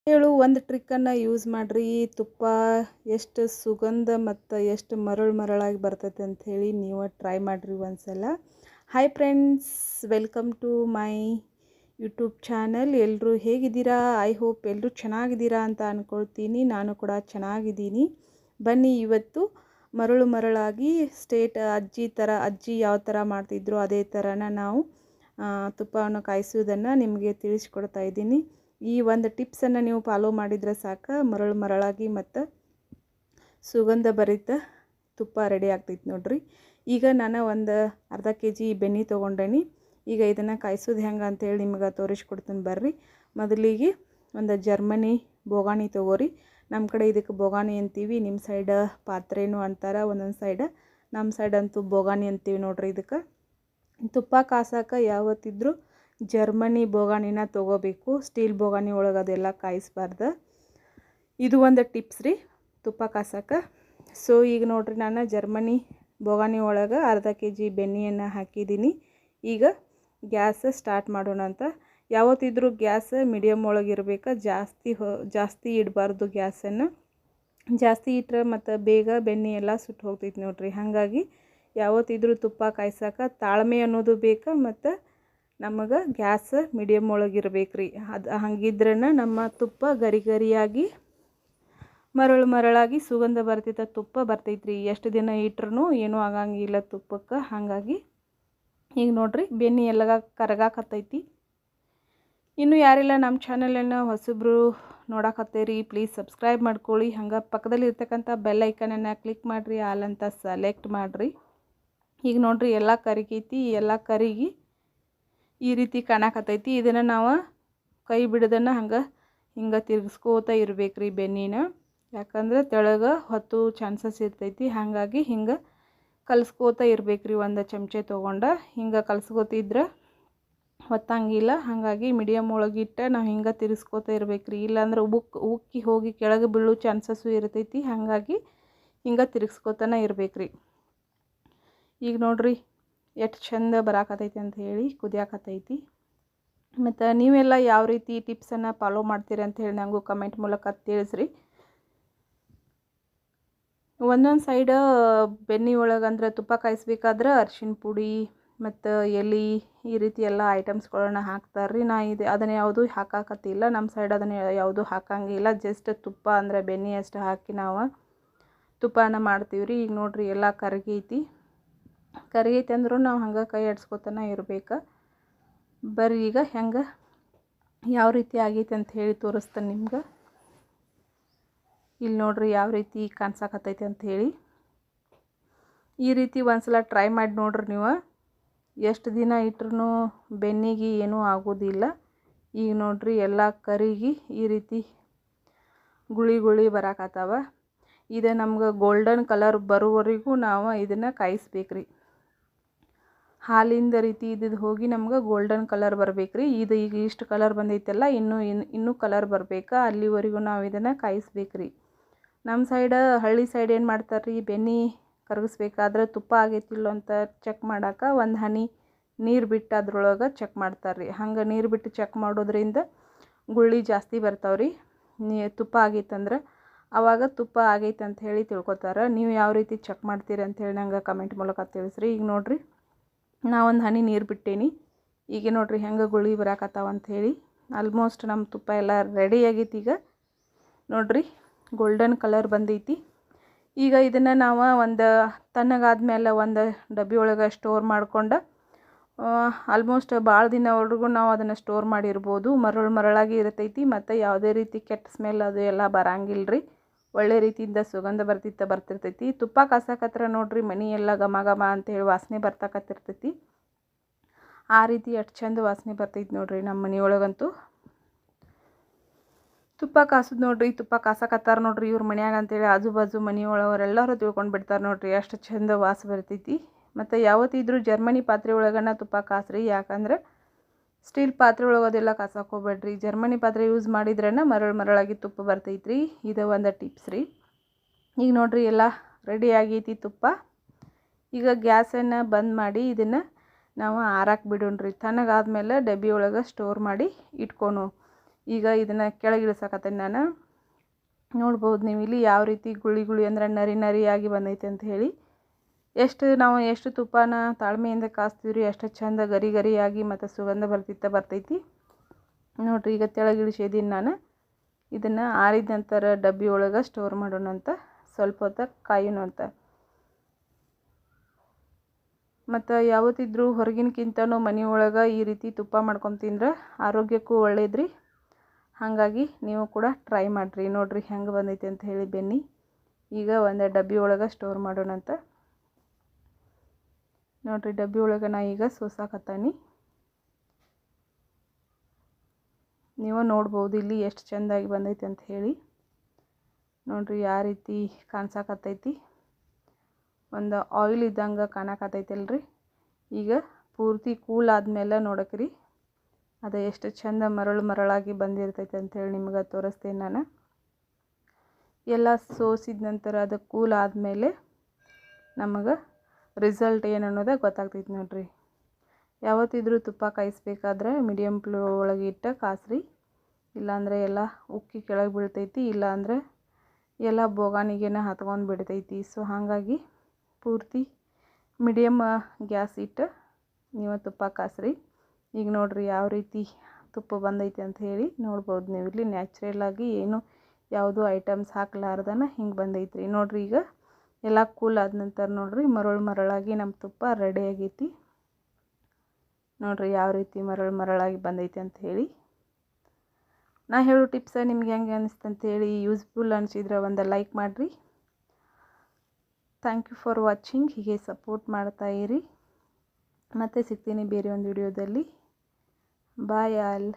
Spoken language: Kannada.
ಹೇಳು ಒಂದು ಟ್ರಿಕ್ಕನ್ನು ಯೂಸ್ ಮಾಡಿರಿ. ತುಪ್ಪ ಎಷ್ಟು ಸುಗಂಧ ಮತ್ತು ಎಷ್ಟು ಮರಳಾಗಿ ಬರ್ತೈತೆ ಅಂಥೇಳಿ ನೀವು ಟ್ರೈ ಮಾಡಿರಿ ಒಂದ್ಸಲ. Hi friends, welcome to my YouTube channel. ಎಲ್ಲರೂ ಹೇಗಿದ್ದೀರಾ? ಐ ಹೋಪ್ ಎಲ್ಲರೂ ಚೆನ್ನಾಗಿದ್ದೀರಾ ಅಂತ ಅಂದ್ಕೊಳ್ತೀನಿ. ನಾನು ಕೂಡ ಚೆನ್ನಾಗಿದ್ದೀನಿ. ಬನ್ನಿ, ಇವತ್ತು ಮರಳಾಗಿ ಅಜ್ಜಿ ಯಾವ ಥರ ಮಾಡ್ತಿದ್ರು ಅದೇ ಥರನ ನಾವು ತುಪ್ಪವನ್ನು ಕಾಯಿಸುವುದನ್ನು ನಿಮಗೆ ತಿಳಿಸ್ಕೊಡ್ತಾ ಇದ್ದೀನಿ. ಈ ಒಂದು ಟಿಪ್ಸನ್ನು ನೀವು ಫಾಲೋ ಮಾಡಿದರೆ ಸಾಕು, ಮರಳಾಗಿ ಮತ್ತು ಸುಗಂಧ ಭರಿತ ತುಪ್ಪ ರೆಡಿ ಆಗ್ತೈತೆ ನೋಡ್ರಿ. ಈಗ ನಾನು ಒಂದು ಅರ್ಧ kg ಬೆಣ್ಣೆ ತೊಗೊಂಡೇನಿ. ಈಗ ಇದನ್ನು ಕಾಯಿಸೋದು ಹೆಂಗೆ ಅಂತೇಳಿ ನಿಮಗೆ ತೋರಿಸ್ಕೊಡ್ತೀನಿ ಬರ್ರಿ. ಮೊದಲಿಗೆ ಒಂದು ಜರ್ಮನಿ ಬೋಗಾಣಿ ತೊಗೋರಿ. ನಮ್ಮ ಕಡೆ ಇದಕ್ಕೆ ಬೋಗಾಣಿ ಅಂತೀವಿ, ನಿಮ್ಮ ಸೈಡ್ ಪಾತ್ರೆನೂ ಅಂತಾರೆ, ಒಂದೊಂದು ಸೈಡ್. ನಮ್ಮ ಸೈಡ್ ಅಂತೂ ಬೋಗಾಣಿ ಅಂತೀವಿ ನೋಡ್ರಿ. ಇದಕ್ಕೆ ತುಪ್ಪ ಕಾಸಕ್ಕೆ ಯಾವತ್ತಿದ್ರೂ ಜರ್ಮನಿ ಬೋಗಾಣಿನ ತೊಗೋಬೇಕು. ಸ್ಟೀಲ್ ಬೋಗಾಣಿ ಒಳಗೆ ಅದೆಲ್ಲ ಕಾಯಿಸ್ಬಾರ್ದು. ಇದು ಒಂದು ಟಿಪ್ಸ್ ರೀ ತುಪ್ಪ ಕಾಸಕ್ಕೆ. ಸೊ ಈಗ ನೋಡ್ರಿ, ನಾನು ಜರ್ಮನಿ ಬೋಗಾಣಿ ಒಳಗೆ ಅರ್ಧ kg ಬೆಣ್ಣೆಯನ್ನು ಹಾಕಿದ್ದೀನಿ. ಈಗ ಗ್ಯಾಸ್ ಸ್ಟಾರ್ಟ್ ಮಾಡೋಣ ಅಂತ. ಯಾವತ್ತಿದ್ರೂ ಗ್ಯಾಸ್ ಮೀಡಿಯಮ್ ಒಳಗೆ ಇರಬೇಕು, ಜಾಸ್ತಿ ಇಡಬಾರ್ದು ಗ್ಯಾಸನ್ನು. ಜಾಸ್ತಿ ಇಟ್ಟರೆ ಮತ್ತು ಬೇಗ ಬೆಣ್ಣೆ ಎಲ್ಲ ಸುಟ್ಟು ಹೋಗ್ತೈತೆ ನೋಡ್ರಿ. ಹಾಗಾಗಿ ಯಾವತ್ತಿದ್ರೂ ತುಪ್ಪ ಕಾಯ್ಸಕ್ಕೆ ತಾಳ್ಮೆ ಅನ್ನೋದು ಬೇಕು, ಮತ್ತು ನಮಗೆ ಗ್ಯಾಸ್ ಮೀಡಿಯಮ್ ಒಳಗೆ ಇರಬೇಕು ರೀ. ಅದು ಹಂಗಿದ್ರೇ ನಮ್ಮ ತುಪ್ಪ ಗರಿಯಾಗಿ ಮರಳಾಗಿ ಸುಗಂಧ ಬರ್ತಿದ್ದ ತುಪ್ಪ ಬರ್ತೈತ್ರಿ. ಎಷ್ಟು ದಿನ ಇಟ್ರೂ ಏನೂ ಆಗಂಗಿಲ್ಲ ತುಪ್ಪಕ್ಕೆ. ಹಾಗಾಗಿ ಈಗ ನೋಡ್ರಿ, ಬೆಣ್ಣೆ ಎಲ್ಲ ಕರಗಾಕತ್ತೈತಿ. ಇನ್ನೂ ಯಾರೆಲ್ಲ ನಮ್ಮ ಚಾನಲನ್ನು ಹೊಸಬ್ರು ನೋಡಕತ್ತೀರಿ, ಪ್ಲೀಸ್ ಸಬ್ಸ್ಕ್ರೈಬ್ ಮಾಡ್ಕೊಳ್ಳಿ. ಹಂಗೆ ಪಕ್ಕದಲ್ಲಿ ಇರ್ತಕ್ಕಂಥ ಬೆಲ್ ಐಕನನ್ನು ಕ್ಲಿಕ್ ಮಾಡಿರಿ, ಆಲ್ ಅಂತ ಸೆಲೆಕ್ಟ್ ಮಾಡಿರಿ. ಈಗ ನೋಡ್ರಿ, ಎಲ್ಲ ಕರಿಗೈತಿ. ಎಲ್ಲ ಕರಿಗಿ ಈ ರೀತಿ ಕಾಣಕತ್ತೈತಿ. ಇದನ್ನು ನಾವು ಕೈ ಬಿಡೋದನ್ನು ಹಿಂಗೆ ತಿರ್ಗಿಸ್ಕೋತಾ ಇರ್ಬೇಕು ರೀ ಬೆಣ್ಣೆನ. ಯಾಕಂದ್ರೆ ತೆಳಗೆ ಹೊತ್ತು ಚಾನ್ಸಸ್ ಇರ್ತೈತಿ. ಹಾಗಾಗಿ ಹಿಂಗೆ ಕಲಿಸ್ಕೋತಾ ಇರ್ಬೇಕು ರೀ. ಒಂದು ಚಮಚೆ ತೊಗೊಂಡು ಹಿಂಗೆ ಕಲಿಸ್ಕೋತಿದ್ರೆ ಹೊತ್ತಂಗಿಲ್ಲ. ಹಾಗಾಗಿ ಮೀಡಿಯಮ್ ಒಳಗಿಟ್ಟು ನಾವು ಹಿಂಗೆ ತಿರ್ಗಿಸ್ಕೋತಾ ಇರ್ಬೇಕು ರೀ. ಇಲ್ಲಾಂದ್ರೆ ಉಕ್ಕಿ ಹೋಗಿ ಕೆಳಗೆ ಬೀಳೋ ಚಾನ್ಸಸ್ಸು ಇರ್ತೈತಿ. ಹಾಗಾಗಿ ಹಿಂಗೆ ತಿರ್ಗಿಸ್ಕೋತಾನೆ ಇರ್ಬೇಕು ರೀ. ಈಗ ನೋಡ್ರಿ, ಎಷ್ಟು ಚಂದ ಬರಾಕತ್ತೈತಿ ಅಂತ ಹೇಳಿ ಕುದಿಯಾಕತ್ತೈತಿ. ಮತ್ತು ನೀವೆಲ್ಲ ಯಾವ ರೀತಿ ಟಿಪ್ಸನ್ನು ಫಾಲೋ ಮಾಡ್ತೀರಿ ಅಂತ ಹೇಳಿ ನನಗೂ ಕಮೆಂಟ್ ಮೂಲಕ ತಿಳಿಸ್ರಿ. ಒಂದೊಂದು ಸೈಡ್ ಬೆಣ್ಣೆ ಒಳಗೆ ಅಂದ್ರೆ ತುಪ್ಪ ಕಾಯಿಸ್ಬೇಕಾದ್ರೆ ಅರಿಶಿನ ಪುಡಿ ಮತ್ತು ಎಲೆ ಈ ರೀತಿ ಎಲ್ಲ ಐಟಮ್ಸ್ಗಳನ್ನ ಹಾಕ್ತಾರೆ ರೀ. ಅದನ್ನು ಯಾವುದೂ ಹಾಕಾಕತ್ತಿಲ್ಲ. ನಮ್ಮ ಸೈಡ್ ಅದನ್ನು ಯಾವುದೂ ಹಾಕಂಗಿಲ್ಲ. ಜಸ್ಟ್ ತುಪ್ಪ ಅಂದರೆ ಬೆಣ್ಣೆ ಅಷ್ಟು ಹಾಕಿ ನಾವು ತುಪ್ಪನ ಮಾಡ್ತೀವಿ ರೀ. ಈಗ ನೋಡ್ರಿ, ಎಲ್ಲ ಕರಗೈತಿ ಅಂದ್ರೂ ನಾವು ಹಂಗೆ ಕೈ ಆಡಿಸ್ಕೊತಾನೆ ಇರ್ಬೇಕು. ಬರ್ರಿ, ಈಗ ಯಾವ ರೀತಿ ಆಗೈತೆ ಅಂತ ಹೇಳಿ ತೋರಿಸ್ತೇನೆ ನಿಮ್ಗೆ. ಇಲ್ಲಿ ನೋಡ್ರಿ ಯಾವ ರೀತಿ ಕಾಣಿಸಾಕತ್ತೈತೆ ಅಂತ ಹೇಳಿ. ಈ ರೀತಿ ಒಂದ್ಸಲ ಟ್ರೈ ಮಾಡಿ ನೋಡ್ರಿ ನೀವು. ಎಷ್ಟು ದಿನ ಇಟ್ರೂ ಬೆನ್ನಿಗೆ ಏನೂ ಆಗೋದಿಲ್ಲ. ಈಗ ನೋಡ್ರಿ, ಎಲ್ಲ ಕರಿಗಿ ಈ ರೀತಿ ಗುಳಿ ಬರಾಕತ್ತಾವ. ಇದು ನಮ್ಗೆ ಗೋಲ್ಡನ್ ಕಲರ್ ಬರೋವರೆಗೂ ನಾವು ಇದನ್ನು ಕಾಯಿಸ್ಬೇಕ್ರಿ. ಹಾಲಿಂದ ರೀತಿ ಇದ್ದಿದ್ದು ಹೋಗಿ ನಮ್ಗೆ ಗೋಲ್ಡನ್ ಕಲರ್ ಬರ್ಬೇಕ್ರಿ. ಇದು ಈಗ ಇಷ್ಟು ಕಲರ್ ಬಂದೈತಲ್ಲ, ಇನ್ನೂ ಕಲರ್ ಬರಬೇಕಾ, ಅಲ್ಲಿವರೆಗೂ ನಾವು ಇದನ್ನು ಕಾಯಿಸ್ಬೇಕ್ರಿ. ನಮ್ಮ ಸೈಡ್, ಹಳ್ಳಿ ಸೈಡ್ ಏನು ಮಾಡ್ತಾರೆ ರೀ, ಬೆಣ್ಣೆ ಕರಗಿಸ್ಬೇಕಾದ್ರೆ ತುಪ್ಪ ಆಗೈತಿಲ್ಲ ಅಂತ ಚೆಕ್ ಮಾಡೋಕೆ ಒಂದು ಹನಿ ನೀರು ಬಿಟ್ಟು ಅದ್ರೊಳಗೆ ಚೆಕ್ ಮಾಡ್ತಾರೆ ರೀ. ಹಂಗೆ ನೀರು ಬಿಟ್ಟು ಚೆಕ್ ಮಾಡೋದ್ರಿಂದ ಗುಳ್ಳಿ ಜಾಸ್ತಿ ಬರ್ತಾವ್ರಿ. ತುಪ್ಪ ಆಗೈತಂದ್ರೆ ಆವಾಗ ತುಪ್ಪ ಆಗೈತೆ ಅಂತ ಹೇಳಿ ತಿಳ್ಕೊತಾರೆ. ನೀವು ಯಾವ ರೀತಿ ಚೆಕ್ ಮಾಡ್ತೀರಿ ಅಂಥೇಳಿ ನಂಗೆ ಕಮೆಂಟ್ ಮೂಲಕ ತಿಳಿಸ್ರಿ. ಈಗ ನೋಡ್ರಿ, ಒಂದು ಹನಿ ನೀರು ಬಿಟ್ಟೇನಿ. ಈಗ ನೋಡ್ರಿ ಹೆಂಗೆ ಗುಳಿ ಬರಾಕತ್ತಾವ ಅಂಥೇಳಿ. ಆಲ್ಮೋಸ್ಟ್ ನಮ್ಮ ತುಪ್ಪ ಎಲ್ಲ ರೆಡಿ ಆಗೈತಿ. ಈಗ ನೋಡ್ರಿ, ಗೋಲ್ಡನ್ ಕಲರ್ ಬಂದೈತಿ. ಈಗ ಇದನ್ನು ನಾವು ಒಂದು ತಣ್ಣಗಾದ್ಮೇಲೆ ಒಂದು ಡಬ್ಬಿ ಒಳಗೆ ಸ್ಟೋರ್ ಮಾಡ್ಕೊಂಡು ಆಲ್ಮೋಸ್ಟ್ ಭಾಳ ದಿನವರೆಗೂ ನಾವು ಅದನ್ನು ಸ್ಟೋರ್ ಮಾಡಿರ್ಬೋದು. ಮರಳಾಗಿ ಇರ್ತೈತಿ. ಮತ್ತು ಯಾವುದೇ ರೀತಿ ಕೆಟ್ಟ ಸ್ಮೆಲ್ ಅದು ಎಲ್ಲ ಬರಂಗಿಲ್ಲ ರೀ. ಒಳ್ಳೆ ರೀತಿಯಿಂದ ಸುಗಂಧ ಬರ್ತಿರ್ತೈತಿ. ತುಪ್ಪ ಕಾಸಕತ್ರ ನೋಡ್ರಿ, ಮನೆ ಎಲ್ಲ ಘಮ ಅಂತೇಳಿ ವಾಸನೆ ಬರ್ತಕತ್ತಿರ್ತೈತಿ. ಆ ರೀತಿ ಎಷ್ಟು ಚಂದ ವಾಸನೆ ಬರ್ತೈತಿ ನೋಡ್ರಿ ನಮ್ಮ ಮನೆಯೊಳಗಂತೂ. ತುಪ್ಪ ಕಾಸೋದು ನೋಡ್ರಿ, ತುಪ್ಪ ಕಾಸಕತ್ತಾರ ನೋಡ್ರಿ ಇವ್ರ ಮನ್ಯಾಗ ಅಂತೇಳಿ ಆಜು ಬಾಜು ಮನೆಯೊಳಗರೆಲ್ಲರೂ ತಿಳ್ಕೊಂಡು ಬಿಡ್ತಾರೆ ನೋಡ್ರಿ. ಎಷ್ಟು ಚಂದ ವಾಸ ಬರ್ತೈತಿ. ಮತ್ತು ಯಾವತ್ತಿದ್ರೂ ಜರ್ಮನಿ ಪಾತ್ರೆ ಒಳಗನ ತುಪ್ಪ ಕಾಸ್ರಿ. ಯಾಕಂದ್ರೆ ಸ್ಟೀಲ್ ಪಾತ್ರೆ ಒಳಗೆ ಅದೆಲ್ಲ ಕಾಸಕ್ಕೆ ಹೋಗ್ಬೇಡ್ರಿ. ಜರ್ಮನಿ ಪಾತ್ರೆ ಯೂಸ್ ಮಾಡಿದ್ರೇ ಮರಳಾಗಿ ತುಪ್ಪ ಬರ್ತೈತ್ರಿ. ಇದು ಒಂದು ಟಿಪ್ಸ್ ರೀ. ಈಗ ನೋಡ್ರಿ, ಎಲ್ಲ ರೆಡಿ ಆಗೈತಿ ತುಪ್ಪ. ಈಗ ಗ್ಯಾಸನ್ನು ಬಂದ್ ಮಾಡಿ ಇದನ್ನು ನಾವು ಆರಕ್ಕೆ ಬಿಡೋಣ್ರಿ. ತಣ್ಣಗಾದ್ಮೇಲೆ ಡಬ್ಬಿ ಒಳಗೆ ಸ್ಟೋರ್ ಮಾಡಿ ಇಟ್ಕೊನು. ಈಗ ಇದನ್ನು ಕೆಳಗೆ ಇಳಿಸಾಕತ್ತೀನಿ ನಾನು. ನೋಡ್ಬೋದು ನೀವು ಇಲ್ಲಿ ಯಾವ ರೀತಿ ಗುಳಿ ಗುಳಿ ಅಂದ್ರೆ ನರಿ ನರಿಯಾಗಿ ಬಂದೈತೆ ಅಂತ ಹೇಳಿ. ನಾವು ಎಷ್ಟು ತುಪ್ಪನ ತಾಳ್ಮೆಯಿಂದ ಕಾಸ್ತೀವಿ ರೀ ಅಷ್ಟು ಚಂದ ಗರಿ ಗರಿಯಾಗಿ ಮತ್ತು ಸುಗಂಧ ಬರ್ತೈತಿ. ನೋಡಿರಿ ಈಗ ತೆಳಗೆ ಇಳಿಸಿದ್ದೀನಿ ನಾನು. ಇದನ್ನು ಆರಿದ ನಂತರ ಡಬ್ಬಿ ಒಳಗೆ ಸ್ಟೋರ್ ಮಾಡೋಣ ಅಂತ, ಸ್ವಲ್ಪ ಹೊತ್ತು ಕಾಯೋಣ ಅಂತ. ಮತ್ತು ಯಾವತ್ತಿದ್ರೂ ಹೊರಗಿನಕ್ಕಿಂತನೂ ಮನೆ ಒಳಗೆ ಈ ರೀತಿ ತುಪ್ಪ ಮಾಡ್ಕೊಂಡು ತಿಂದ್ರೆ ಆರೋಗ್ಯಕ್ಕೂ ಒಳ್ಳೇದ್ರಿ. ಹಾಗಾಗಿ ನೀವು ಕೂಡ ಟ್ರೈ ಮಾಡಿರಿ. ನೋಡಿರಿ ಹೆಂಗೆ ಬಂದೈತೆ ಅಂತ ಹೇಳಿ ಬೆನ್ನಿ. ಈಗ ಒಂದು ಡಬ್ಬಿ ಒಳಗೆ ಸ್ಟೋರ್ ಮಾಡೋಣ ಅಂತ. ನೋಡಿರಿ ಡಬ್ಬಿ ಒಳಗೆ ನಾ ಈಗ ಸೋಸಾಕತ್ತಾನಿ. ನೀವು ನೋಡ್ಬೋದು ಇಲ್ಲಿ ಎಷ್ಟು ಚೆಂದಾಗಿ ಬಂದೈತೆ ಅಂತ ಹೇಳಿ. ನೋಡಿರಿ ಯಾವ ರೀತಿ ಕಾಣಿಸಾಕತ್ತೈತಿ, ಒಂದು ಆಯಿಲ್ ಇದ್ದಂಗೆ ಕಾಣಕತ್ತೈತಲ್ರಿ. ಈಗ ಪೂರ್ತಿ ಕೂಲ್ ಆದಮೇಲೆ ನೋಡಕ್ರಿ ಅದು ಎಷ್ಟು ಚೆಂದ ಮರಳಾಗಿ ಬಂದಿರ್ತೈತೆ ಅಂಥೇಳಿ ನಿಮ್ಗೆ ತೋರಿಸ್ತೇನೆ ನಾನು. ಎಲ್ಲ ಸೋಸಿದ ನಂತರ ಅದು ಕೂಲ್ ಆದಮೇಲೆ ನಮಗೆ ರಿಸಲ್ಟ್ ಏನು ಅನ್ನೋದು ಗೊತ್ತಾಗ್ತೈತಿ ನೋಡ್ರಿ. ಯಾವತ್ತಿದ್ರೂ ತುಪ್ಪ ಕಾಯಿಸ್ಬೇಕಾದ್ರೆ ಮೀಡಿಯಮ್ ಫ್ಲೋ ಒಳಗೆ ಇಟ್ಟು ಕಾಸ್ರಿ, ಇಲ್ಲಾಂದರೆ ಎಲ್ಲ ಉಕ್ಕಿ ಕೆಳಗೆ ಬೀಳ್ತೈತಿ, ಇಲ್ಲಾಂದರೆ ಎಲ್ಲ ಬೋಗಾನಿಗೆನ ಹತ್ಕೊಂಡು ಬಿಡ್ತೈತಿ. ಸೊ ಹಾಗಾಗಿ ಪೂರ್ತಿ ಮೀಡಿಯಮ್ ಗ್ಯಾಸ್ ಇಟ್ಟು ನೀವು ತುಪ್ಪ ಕಾಸ್ರಿ. ಈಗ ನೋಡಿರಿ ಯಾವ ರೀತಿ ತುಪ್ಪ ಬಂದೈತೆ ಅಂತ ಹೇಳಿ. ನೋಡ್ಬೋದು ನೀವು ಇಲ್ಲಿ ನ್ಯಾಚುರಲಾಗಿ ಏನು ಯಾವುದು ಐಟಮ್ಸ್ ಹಾಕ್ಲಾರ್ದನ ಹಿಂಗೆ ಬಂದೈತ್ರಿ. ನೋಡಿರಿ ಈಗ ಎಲ್ಲ ಕೂಲ್ ಆದ ನಂತರ ನೋಡಿರಿ ಮರಳಾಗಿ ನಮ್ಮ ತುಪ್ಪ ರೆಡಿ ಆಗೈತಿ. ನೋಡಿರಿ ಯಾವ ರೀತಿ ಮರಳಾಗಿ ಬಂದೈತೆ ಅಂತ ಹೇಳಿ. ನಾ ಹೇಳೋ ಟಿಪ್ಸ ನಿಮ್ಗೆ ಹೆಂಗೆ ಅನಿಸ್ತು ಅಂತೇಳಿ, ಯೂಸ್ಫುಲ್ ಅನಿಸಿದ್ರೆ ಒಂದು ಲೈಕ್ ಮಾಡಿರಿ. Thank you for watching. ಹೀಗೆ ಸಪೋರ್ಟ್ ಮಾಡ್ತಾ ಇರಿ. ಮತ್ತೆ ಸಿಗ್ತೀನಿ ಬೇರೆ ಒಂದು ವಿಡಿಯೋದಲ್ಲಿ. Bye all.